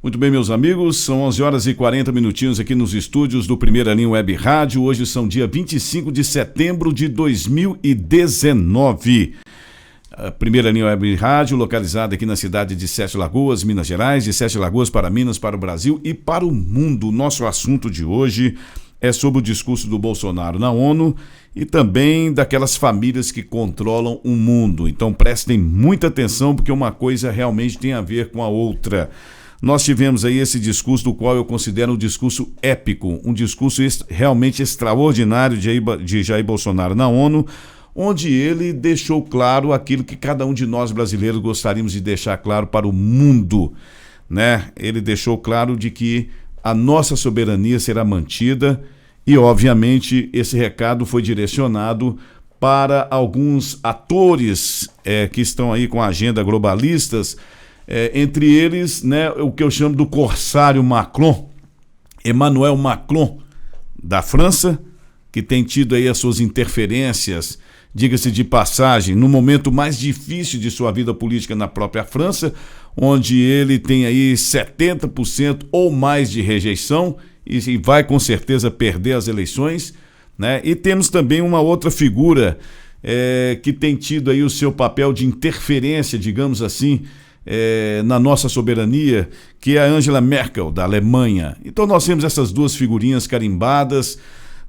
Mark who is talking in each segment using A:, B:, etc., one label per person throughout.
A: Muito bem, meus amigos, são 11 horas e 40 minutinhos aqui nos estúdios do Primeira Linha Web Rádio. Hoje são dia 25 de setembro de 2019. A Primeira Linha Web Rádio, localizada aqui na cidade de Sete Lagoas, Minas Gerais, de Sete Lagoas para Minas, para o Brasil e para o mundo. Nosso assunto de hoje é sobre o discurso do Bolsonaro na ONU e também daquelas famílias que controlam o mundo. Então prestem muita atenção, porque uma coisa realmente tem a ver com a outra. Nós tivemos aí esse discurso, do qual eu considero um discurso épico, um discurso realmente extraordinário de Jair Bolsonaro na ONU, onde ele deixou claro aquilo que cada um de nós brasileiros gostaríamos de deixar claro para o mundo, né? Ele deixou claro de que a nossa soberania será mantida e, obviamente, esse recado foi direcionado para alguns atores que estão aí com a agenda globalistas, entre eles, né, o que eu chamo do corsário Macron, Emmanuel Macron, da França, que tem tido aí as suas interferências, diga-se de passagem, no momento mais difícil de sua vida política na própria França, onde ele tem aí 70% ou mais de rejeição e vai com certeza perder as eleições, né? E temos também uma outra figura que tem tido aí o seu papel de interferência, digamos assim, na nossa soberania, que é a Angela Merkel, da Alemanha. Então nós temos essas duas figurinhas carimbadas,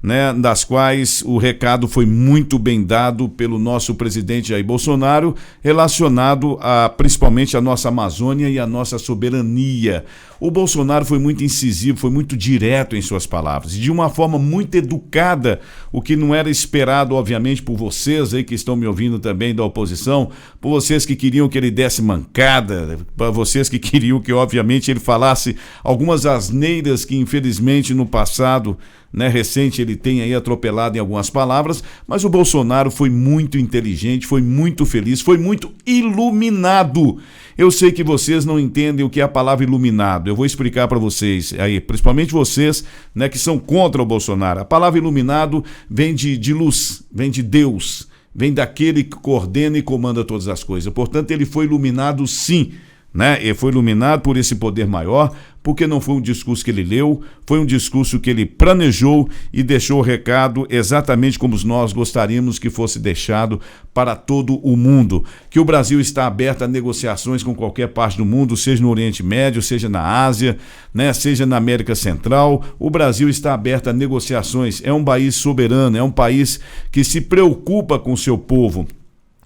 A: né, das quais o recado foi muito bem dado pelo nosso presidente Jair Bolsonaro, relacionado principalmente à nossa Amazônia e à nossa soberania. O Bolsonaro foi muito incisivo, foi muito direto em suas palavras, e de uma forma muito educada, o que não era esperado, obviamente, por vocês aí que estão me ouvindo também da oposição, por vocês que queriam que ele desse mancada, para vocês que queriam que, obviamente, ele falasse algumas asneiras que, infelizmente, no passado, né, recente, ele tem aí atropelado em algumas palavras, mas o Bolsonaro foi muito inteligente, foi muito feliz, foi muito iluminado. Eu sei que vocês não entendem o que é a palavra iluminado, eu vou explicar para vocês aí, principalmente vocês, né, que são contra o Bolsonaro. A palavra iluminado vem de luz, vem de Deus, vem daquele que coordena e comanda todas as coisas. Portanto, ele foi iluminado sim, né? Ele foi iluminado por esse poder maior, porque não foi um discurso que ele leu, foi um discurso que ele planejou e deixou o recado exatamente como nós gostaríamos que fosse deixado para todo o mundo, que o Brasil está aberto a negociações com qualquer parte do mundo, seja no Oriente Médio, seja na Ásia, né, seja na América Central. O Brasil está aberto a negociações, é um país soberano, é um país que se preocupa com o seu povo.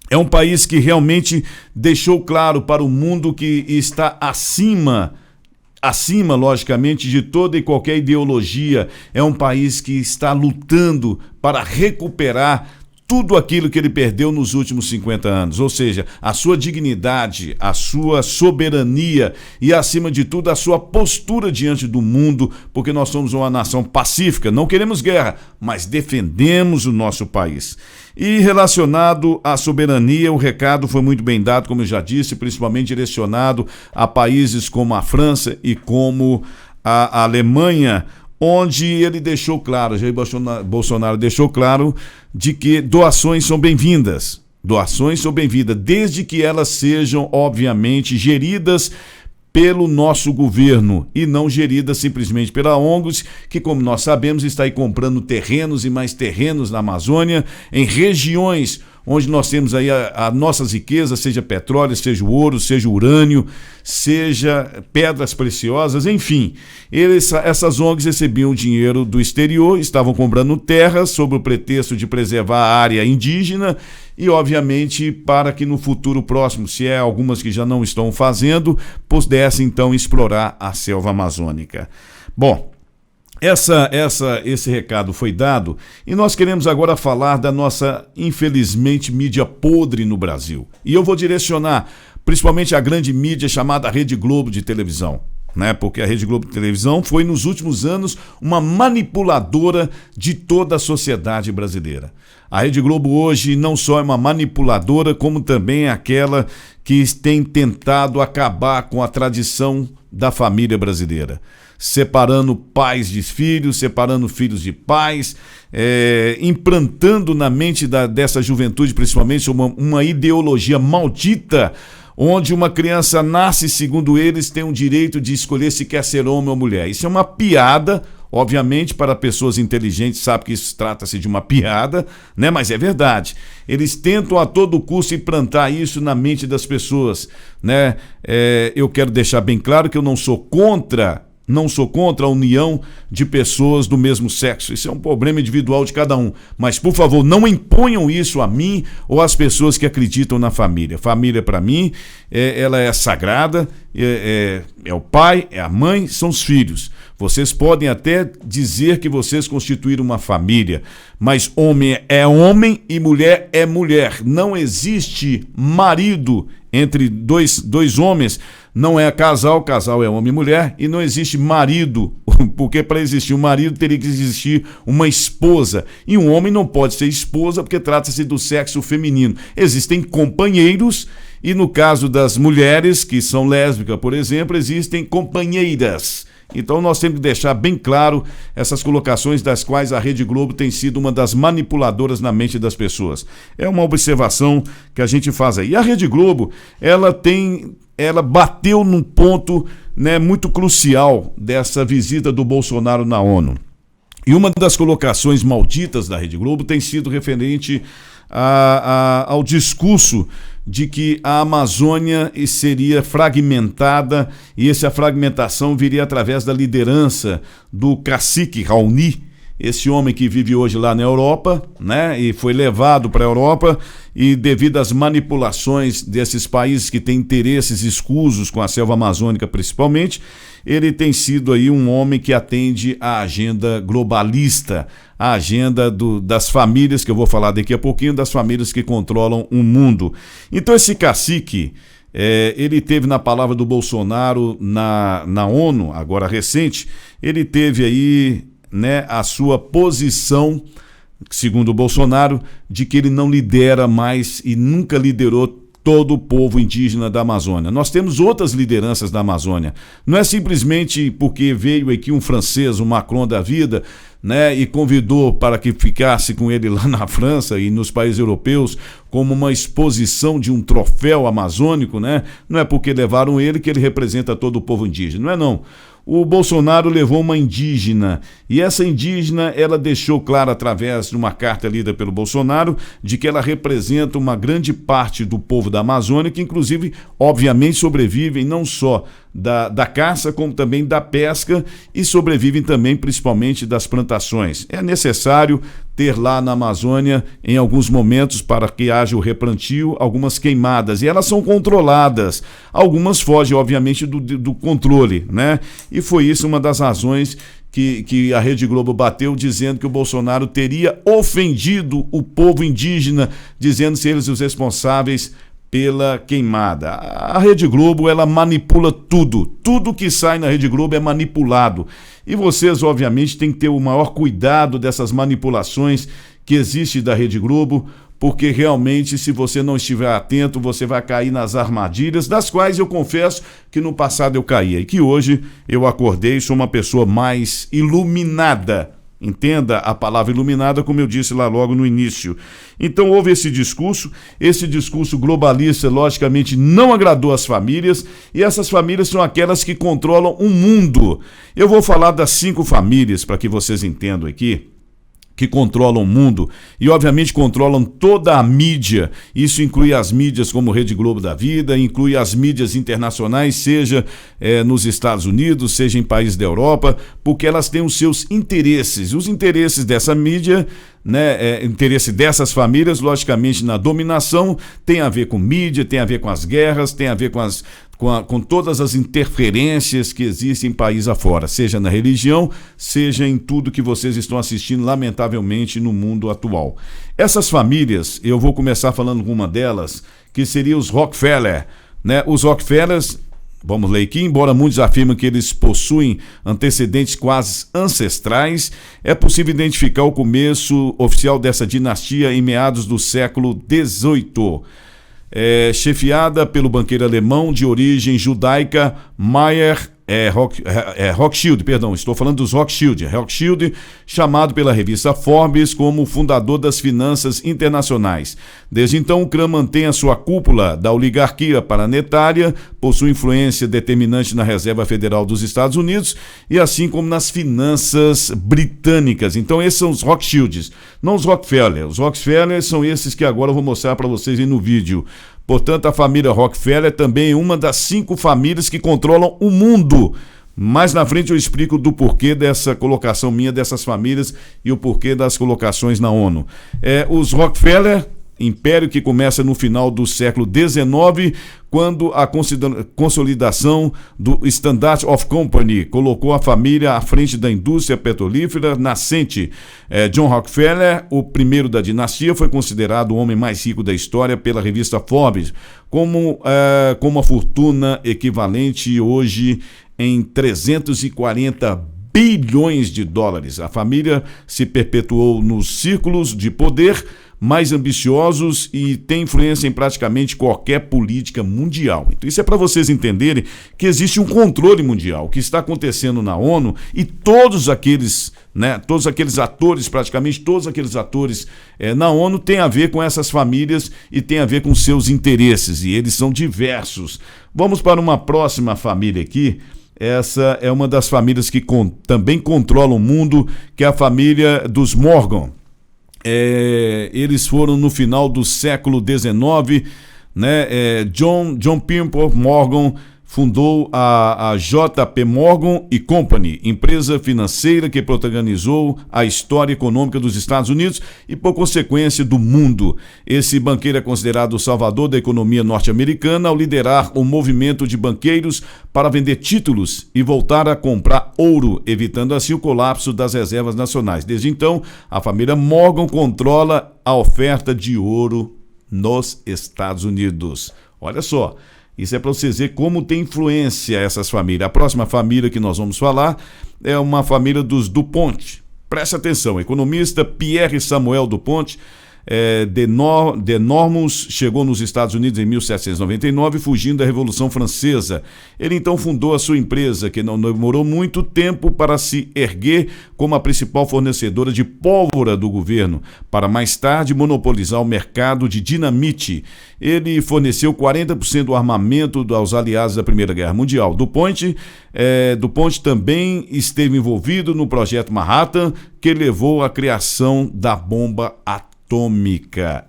A: É um país que realmente deixou claro para o mundo que está acima, logicamente, de toda e qualquer ideologia. É um país que está lutando para recuperar tudo aquilo que ele perdeu nos últimos 50 anos, ou seja, a sua dignidade, a sua soberania e, acima de tudo, a sua postura diante do mundo, porque nós somos uma nação pacífica, não queremos guerra, mas defendemos o nosso país. E relacionado à soberania, o recado foi muito bem dado, como eu já disse, principalmente direcionado a países como a França e como a Alemanha, onde ele deixou claro, Jair Bolsonaro deixou claro de que doações são bem-vindas. Doações são bem-vindas, desde que elas sejam, obviamente, geridas pelo nosso governo e não geridas simplesmente pela ONGs, que, como nós sabemos, está aí comprando terrenos e mais terrenos na Amazônia, em regiões onde nós temos aí as nossas riquezas, seja petróleo, seja o ouro, seja o urânio, seja pedras preciosas, enfim. Essas ONGs recebiam dinheiro do exterior, estavam comprando terras sob o pretexto de preservar a área indígena e, obviamente, para que no futuro próximo, se é algumas que já não estão fazendo, pudessem então explorar a selva amazônica. Bom, esse recado foi dado e nós queremos agora falar da nossa, infelizmente, mídia podre no Brasil. E eu vou direcionar principalmente a grande mídia chamada Rede Globo de televisão, né? Porque a Rede Globo de televisão foi, nos últimos anos, uma manipuladora de toda a sociedade brasileira. A Rede Globo hoje não só é uma manipuladora, como também é aquela que tem tentado acabar com a tradição da família brasileira, separando pais de filhos, separando filhos de pais, implantando na mente dessa juventude, principalmente, uma ideologia maldita, onde uma criança nasce, segundo eles, tem o direito de escolher se quer ser homem ou mulher. Isso é uma piada, obviamente, para pessoas inteligentes, sabe que isso trata-se de uma piada, né? Mas é verdade. Eles tentam a todo custo implantar isso na mente das pessoas, né? Eu quero deixar bem claro que eu não sou contra a união de pessoas do mesmo sexo. Isso é um problema individual de cada um. Mas, por favor, não imponham isso a mim ou às pessoas que acreditam na família. Família, para mim, ela é sagrada, é o pai, é a mãe, são os filhos. Vocês podem até dizer que vocês constituíram uma família, mas homem é homem e mulher é mulher. Não existe marido entre dois homens. Não é casal é homem e mulher, e não existe marido, porque para existir um marido teria que existir uma esposa, e um homem não pode ser esposa porque trata-se do sexo feminino. Existem companheiros, e no caso das mulheres que são lésbicas, por exemplo, existem companheiras. Então nós temos que deixar bem claro essas colocações das quais a Rede Globo tem sido uma das manipuladoras na mente das pessoas. É uma observação que a gente faz aí. E a Rede Globo, ela bateu num ponto, né, muito crucial dessa visita do Bolsonaro na ONU. E uma das colocações malditas da Rede Globo tem sido referente ao discurso de que a Amazônia seria fragmentada e essa fragmentação viria através da liderança do cacique Raoni, esse homem que vive hoje lá na Europa, né, e foi levado para a Europa, e devido às manipulações desses países que têm interesses escusos com a selva amazônica principalmente, ele tem sido aí um homem que atende à agenda globalista, a agenda das famílias, que eu vou falar daqui a pouquinho, das famílias que controlam o mundo. Então esse cacique, ele teve na palavra do Bolsonaro na ONU, agora recente, ele teve aí, né, a sua posição, segundo o Bolsonaro, de que ele não lidera mais e nunca liderou todo o povo indígena da Amazônia. Nós temos outras lideranças da Amazônia. Não é simplesmente porque veio aqui um francês, um Macron da vida, né, e convidou para que ficasse com ele lá na França e nos países europeus como uma exposição de um troféu amazônico, né? Não é porque levaram ele que ele representa todo o povo indígena, não é não. O Bolsonaro levou uma indígena, e essa indígena, ela deixou claro através de uma carta lida pelo Bolsonaro, de que ela representa uma grande parte do povo da Amazônia, que inclusive, obviamente, sobrevivem não só da caça, como também da pesca, e sobrevivem também principalmente das plantações. É necessário ter lá na Amazônia, em alguns momentos, para que haja o replantio, algumas queimadas, e elas são controladas. Algumas fogem, obviamente, do controle, né? E foi isso uma das razões que a Rede Globo bateu, dizendo que o Bolsonaro teria ofendido o povo indígena, dizendo-se eles os responsáveis pela queimada. A Rede Globo, ela manipula tudo. Tudo que sai na Rede Globo é manipulado. E vocês, obviamente, têm que ter o maior cuidado dessas manipulações que existem da Rede Globo, porque realmente, se você não estiver atento, você vai cair nas armadilhas, das quais eu confesso que no passado eu caía, e que hoje eu acordei e sou uma pessoa mais iluminada. Entenda a palavra iluminada, como eu disse lá logo no início. Então houve esse discurso globalista, logicamente, não agradou as famílias, e essas famílias são aquelas que controlam o mundo. Eu vou falar das 5 famílias, para que vocês entendam aqui, que controlam o mundo e, obviamente, controlam toda a mídia. Isso inclui as mídias como Rede Globo da Vida, inclui as mídias internacionais, seja nos Estados Unidos, seja em países da Europa, porque elas têm os seus interesses. Os interesses dessa mídia, né, interesse dessas famílias, logicamente, na dominação, tem a ver com mídia, tem a ver com as guerras, tem a ver com todas as interferências que existem em país afora, seja na religião, seja em tudo que vocês estão assistindo, lamentavelmente, no mundo atual. Essas famílias, eu vou começar falando com uma delas, que seria os Rockefeller, né? Os Rockefellers, vamos ler aqui, embora muitos afirmam que eles possuem antecedentes quase ancestrais, é possível identificar o começo oficial dessa dinastia em meados do século XVIII. Chefiada pelo banqueiro alemão de origem judaica Meyer Rothschild, perdão, estou falando dos Rothschild. Rothschild, chamado pela revista Forbes como o fundador das finanças internacionais. Desde então, o clã mantém a sua cúpula da oligarquia planetária, possui influência determinante na Reserva Federal dos Estados Unidos e assim como nas finanças britânicas. Então, esses são os Rothschilds, não os Rockefeller. Os Rockefeller são esses que agora eu vou mostrar para vocês aí no vídeo. Portanto, a família Rockefeller também é uma das 5 famílias que controlam o mundo. Mais na frente eu explico do porquê dessa colocação minha dessas famílias e o porquê das colocações na ONU. Os Rockefeller, império que começa no final do século XIX, quando a consolidação do Standard Oil Company colocou a família à frente da indústria petrolífera nascente. John Rockefeller, o primeiro da dinastia, foi considerado o homem mais rico da história pela revista Forbes, com uma fortuna equivalente hoje em 340 bilhões de dólares. A família se perpetuou nos círculos de poder mais ambiciosos e tem influência em praticamente qualquer política mundial. Então isso é para vocês entenderem que existe um controle mundial. O que está acontecendo na ONU e todos aqueles atores, praticamente todos aqueles atores na ONU têm a ver com essas famílias e tem a ver com seus interesses, e eles são diversos. Vamos para uma próxima família aqui. Essa é uma das famílias que também controlam o mundo, que é a família dos Morgan. Eles foram no final do século XIX, John Pimple Morgan fundou a JP Morgan Company, empresa financeira que protagonizou a história econômica dos Estados Unidos e, por consequência, do mundo. Esse banqueiro é considerado o salvador da economia norte-americana ao liderar o movimento de banqueiros para vender títulos e voltar a comprar ouro, evitando assim o colapso das reservas nacionais. Desde então, a família Morgan controla a oferta de ouro nos Estados Unidos. Olha só. Isso é para vocês verem como tem influência essas famílias. A próxima família que nós vamos falar é uma família dos DuPont. Preste atenção, o economista Pierre Samuel DuPont de Nemours chegou nos Estados Unidos em 1799, fugindo da Revolução Francesa. Ele então fundou a sua empresa, que não demorou muito tempo para se erguer como a principal fornecedora de pólvora do governo, para mais tarde monopolizar o mercado de dinamite. Ele forneceu 40% do armamento aos aliados da Primeira Guerra Mundial. DuPont também esteve envolvido no projeto Manhattan, que levou à criação da bomba atômica.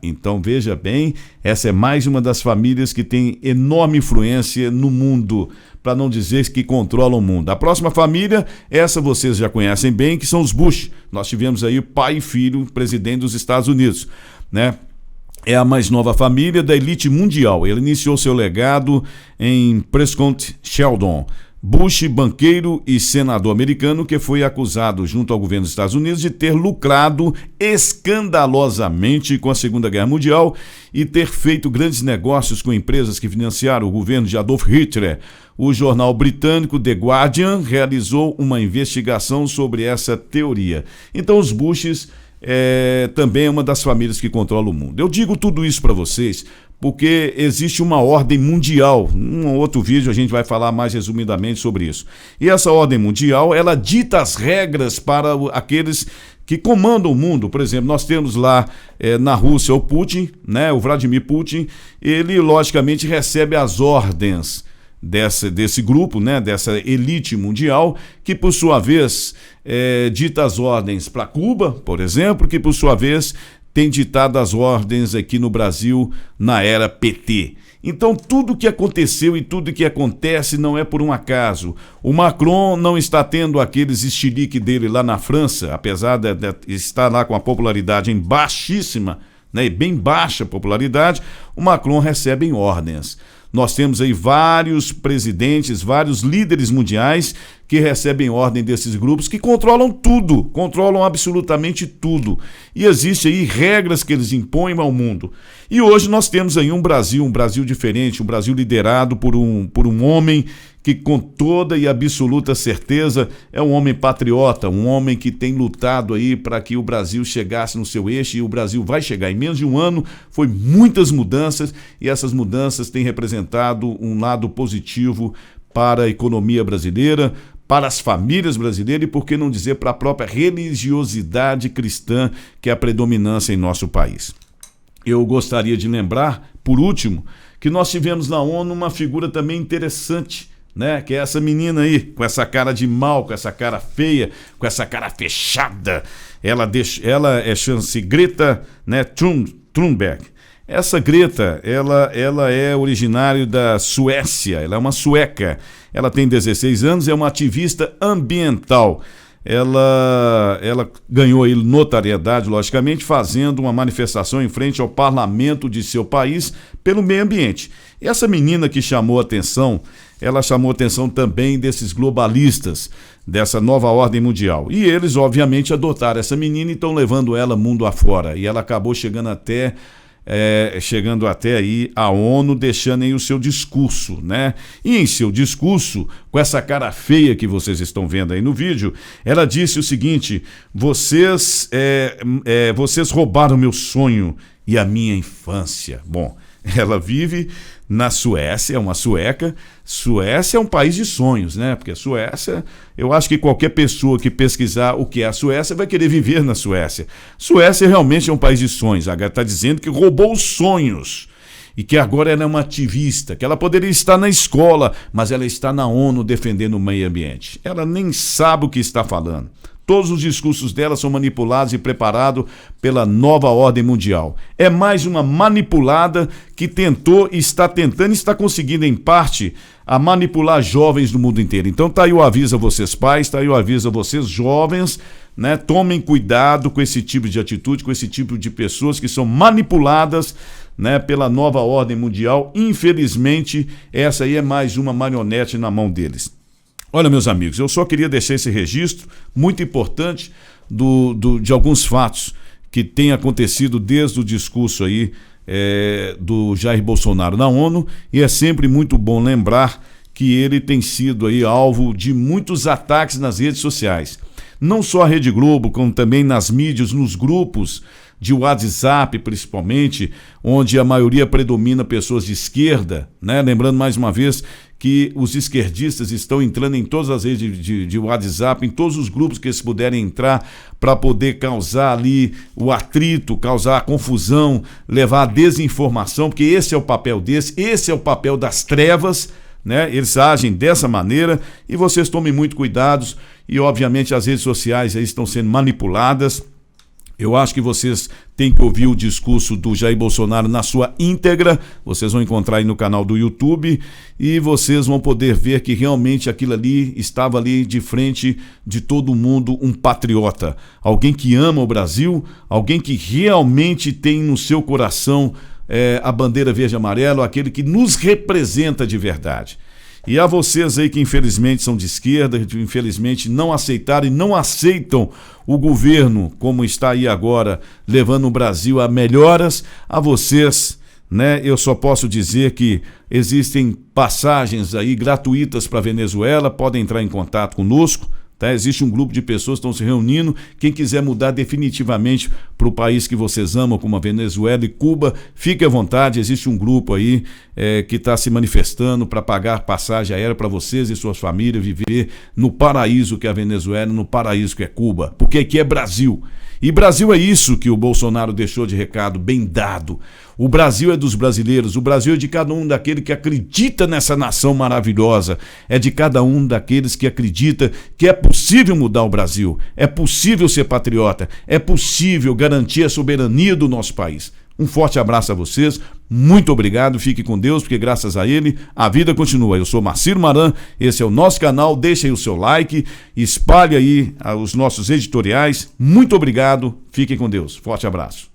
A: Então veja bem, essa é mais uma das famílias que tem enorme influência no mundo, para não dizer que controlam o mundo. A próxima família, essa vocês já conhecem bem, que são os Bush. Nós tivemos aí pai e filho, presidente dos Estados Unidos, É a mais nova família da elite mundial. Ele iniciou seu legado em Prescott Sheldon Bush, banqueiro e senador americano, que foi acusado junto ao governo dos Estados Unidos de ter lucrado escandalosamente com a Segunda Guerra Mundial e ter feito grandes negócios com empresas que financiaram o governo de Adolf Hitler. O jornal britânico The Guardian realizou uma investigação sobre essa teoria. Então os Bushes também é uma das famílias que controla o mundo. Eu digo tudo isso para vocês porque existe uma ordem mundial. Num outro vídeo a gente vai falar mais resumidamente sobre isso. E essa ordem mundial, ela dita as regras para aqueles que comandam o mundo. Por exemplo, nós temos lá na Rússia o Putin, o Vladimir Putin. Ele logicamente recebe as ordens desse grupo, dessa elite mundial, que por sua vez dita as ordens para Cuba, por exemplo, que por sua vez tem ditado as ordens aqui no Brasil na era PT. Então tudo que aconteceu e tudo que acontece não é por um acaso. O Macron não está tendo aqueles estiliques dele lá na França, apesar de estar lá com a popularidade em baixíssima, bem baixa popularidade, o Macron recebe ordens. Nós temos aí vários presidentes, vários líderes mundiais que recebem ordem desses grupos que controlam tudo, controlam absolutamente tudo. E existem aí regras que eles impõem ao mundo. E hoje nós temos aí um Brasil diferente, um Brasil liderado por um homem que com toda e absoluta certeza é um homem patriota, um homem que tem lutado aí para que o Brasil chegasse no seu eixo, e o Brasil vai chegar. Em menos de um ano foi muitas mudanças, e essas mudanças têm representado um lado positivo para a economia brasileira, para as famílias brasileiras e, por que não dizer, para a própria religiosidade cristã, que é a predominância em nosso país. Eu gostaria de lembrar, por último, que nós tivemos na ONU uma figura também interessante, né? Que é essa menina aí, com essa cara de mal, com essa cara feia, com essa cara fechada. Ela chama-se Greta, né, Thunberg. Essa Greta, ela é originária da Suécia, ela é uma sueca, ela tem 16 anos, é uma ativista ambiental. Ela ganhou aí notoriedade, logicamente, fazendo uma manifestação em frente ao parlamento de seu país pelo meio ambiente. E essa menina que chamou atenção, ela chamou atenção também desses globalistas, dessa nova ordem mundial. E eles, obviamente, adotaram essa menina e estão levando ela mundo afora. E ela acabou chegando até aí a ONU, deixando aí o seu discurso, né? E em seu discurso, com essa cara feia que vocês estão vendo aí no vídeo, ela disse o seguinte: vocês roubaram meu sonho e a minha infância. Bom, ela vive na Suécia, é uma sueca. Suécia é um país de sonhos, né? Porque a Suécia, eu acho que qualquer pessoa que pesquisar o que é a Suécia vai querer viver na Suécia. Suécia realmente é um país de sonhos. A Agatha está dizendo que roubou os sonhos e que agora ela é uma ativista, que ela poderia estar na escola, mas ela está na ONU defendendo o meio ambiente. Ela nem sabe o que está falando. Todos os discursos dela são manipulados e preparados pela nova ordem mundial. É mais uma manipulada que está tentando e está conseguindo, em parte, a manipular jovens do mundo inteiro. Então tá aí o aviso a vocês pais, tá aí o aviso a vocês jovens, né? Tomem cuidado com esse tipo de atitude, com esse tipo de pessoas que são manipuladas, né, pela nova ordem mundial. Infelizmente, essa aí é mais uma marionete na mão deles. Olha, meus amigos, eu só queria deixar esse registro muito importante de alguns fatos que têm acontecido desde o discurso aí do Jair Bolsonaro na ONU, e é sempre muito bom lembrar que ele tem sido aí alvo de muitos ataques nas redes sociais. Não só a Rede Globo, como também nas mídias, nos grupos de WhatsApp, principalmente, onde a maioria predomina pessoas de esquerda, né? Lembrando mais uma vez que os esquerdistas estão entrando em todas as redes de WhatsApp, em todos os grupos que eles puderem entrar, para poder causar ali o atrito, causar a confusão, levar a desinformação, porque esse é o papel esse é o papel das trevas, né? Eles agem dessa maneira e vocês tomem muito cuidado. E obviamente as redes sociais aí estão sendo manipuladas. Eu acho que vocês têm que ouvir o discurso do Jair Bolsonaro na sua íntegra. Vocês vão encontrar aí no canal do YouTube e vocês vão poder ver que realmente aquilo ali estava ali de frente de todo mundo, um patriota, alguém que ama o Brasil, alguém que realmente tem no seu coração a bandeira verde e amarelo, aquele que nos representa de verdade. E a vocês aí que infelizmente são de esquerda, que infelizmente não aceitaram e não aceitam o governo como está aí agora, levando o Brasil a melhoras, a vocês, né, eu só posso dizer que existem passagens aí gratuitas para a Venezuela, podem entrar em contato conosco. Tá? Existe um grupo de pessoas que estão se reunindo. Quem quiser mudar definitivamente para o país que vocês amam, como a Venezuela e Cuba, fique à vontade. Existe um grupo aí que está se manifestando para pagar passagem aérea para vocês e suas famílias viver no paraíso que é a Venezuela, no paraíso que é Cuba, porque aqui é Brasil. E Brasil é isso que o Bolsonaro deixou de recado bem dado. O Brasil é dos brasileiros, o Brasil é de cada um daquele que acredita nessa nação maravilhosa, é de cada um daqueles que acredita que é possível mudar o Brasil, é possível ser patriota, é possível garantir a soberania do nosso país. Um forte abraço a vocês, muito obrigado, fique com Deus, porque graças a Ele a vida continua. Eu sou Marcílio Maran, esse é o nosso canal, deixe aí o seu like, espalhe aí os nossos editoriais. Muito obrigado, fiquem com Deus, forte abraço.